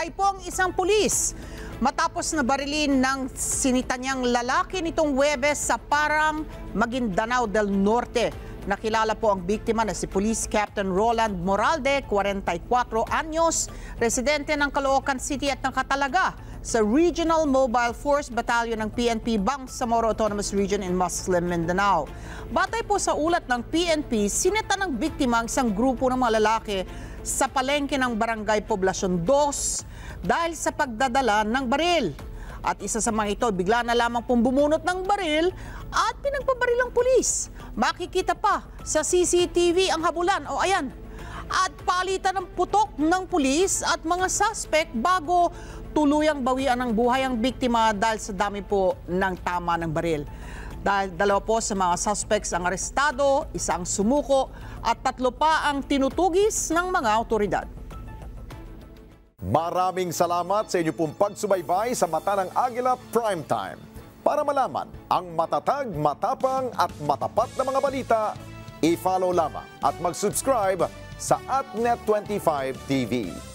Patay po ang isang pulis matapos na barilin ng sinitanyang lalaki nitong Huwebes sa Parang, Maguindanao del Norte. Nakilala po ang biktima na si Police Captain Roland Moralde, 44 anyos, residente ng Caloocan City at nakatalaga sa Regional Mobile Force Battalion ng PNP Bangsamoro Autonomous Region in Muslim Mindanao. Batay po sa ulat ng PNP, sinita ng biktima ang isang grupo ng mga lalaki sa palengke ng Barangay Poblacion 2 dahil sa pagdadala ng baril. At isa sa mga ito, bigla na lamang pong bumunot ng baril at pinagpabaril ang pulis. Makikita pa sa CCTV ang habulan. O ayan. At palitan ng putok ng pulis at mga suspect bago tuluyang bawian ng buhay ang biktima dahil sa dami po ng tama ng baril. Dahil dalawa po sa mga suspects ang arestado, isa ang sumuko at 3 pa ang tinutugis ng mga otoridad. Maraming salamat sa inyo pong pagsubaybay sa Mata ng Agila Primetime. Para malaman ang matatag, matapang at matapat na mga balita, i-follow lamang at mag-subscribe sa AtNet25 TV.